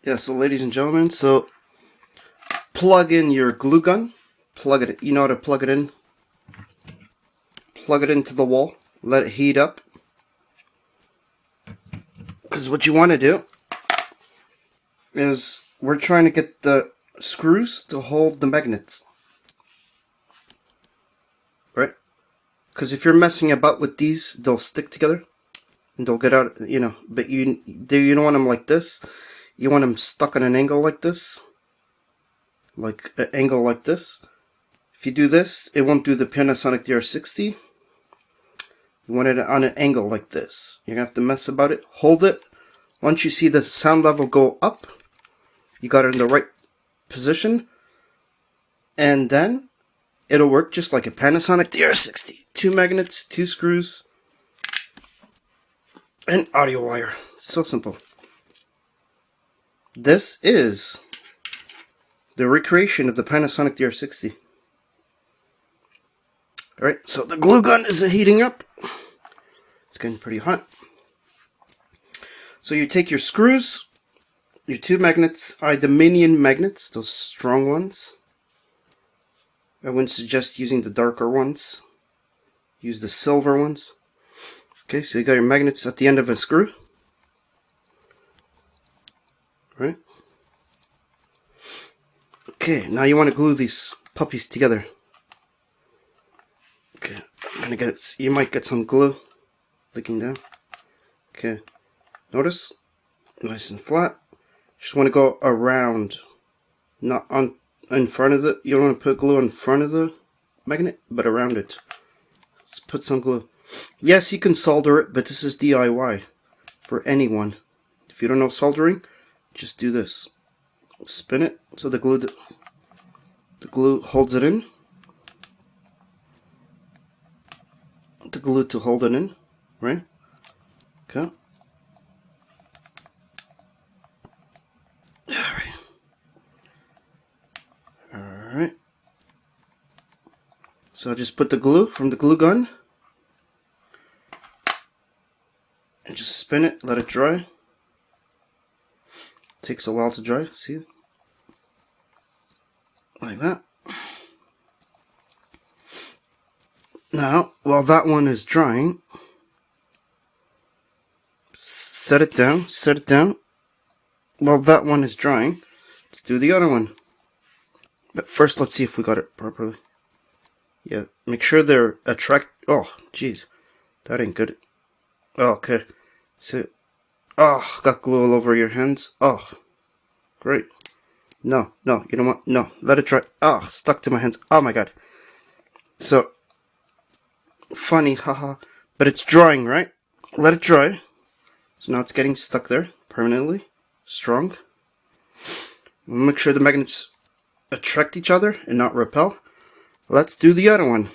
Yeah, so ladies and gentlemen, so plug in your glue gun. Plug it. You know how to plug it in. Plug it into the wall. Let it heat up. Because what you want to do is we're trying to get the screws to hold the magnets. Right? Because if you're messing about with these, they'll stick together. And they'll get out, you know. But you don't want them like this. You want them stuck on an angle like this. Like an angle like this. If you do this, it won't do the Panasonic DR60. You want it on an angle like this. You're going to have to mess about it. Hold it. Once you see the sound level go up, you got it in the right position. And then it'll work just like a Panasonic DR60. 2 magnets, 2 screws, and audio wire. So simple. This is the recreation of the Panasonic DR60. Alright, so the glue gun is heating up. It's getting pretty hot. So you take your screws, your 2 magnets, Dominion magnets, those strong ones. I wouldn't suggest using the darker ones. Use the silver ones. Okay, so you got your magnets at the end of a screw. Right? Okay, now you want to glue these puppies together. Okay, I'm gonna get, you might get some glue leaking down. Okay, notice, nice and flat. Just want to go around, not on in front of the, you don't want to put glue in front of the magnet, but around it. Let's put some glue. Yes, you can solder it, but this is DIY for anyone. If you don't know soldering, just do this. Spin it so the glue holds it in. The glue to hold it in, right? Okay. Alright. So I just put the glue from the glue gun and just spin it, let it dry. Takes a while to dry, see? Like that. Now, while that one is drying, set it down. While that one is drying, let's do the other one. But first, let's see if we got it properly. Yeah, make sure they're oh, jeez. That ain't good. Oh, okay. So, oh, got glue all over your hands. Oh, great. No, you don't want, no, let it dry. Oh, stuck to my hands. Oh my god. So, funny, haha. But it's drying, right? Let it dry. So now it's getting stuck there permanently. Strong. Make sure the magnets attract each other and not repel. Let's do the other one.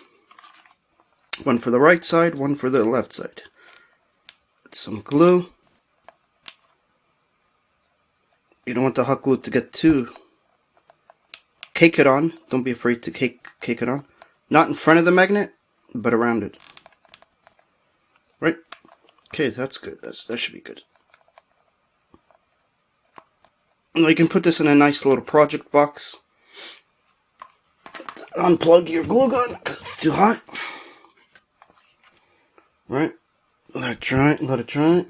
One for the right side, one for the left side. Put some glue. You don't want the hot glue to get too... Cake it on. Don't be afraid to cake it on. Not in front of the magnet, but around it. Right? Okay, that's good. That should be good. Now you can put this in a nice little project box. Unplug your glue gun because it's too hot. Right? Let it dry.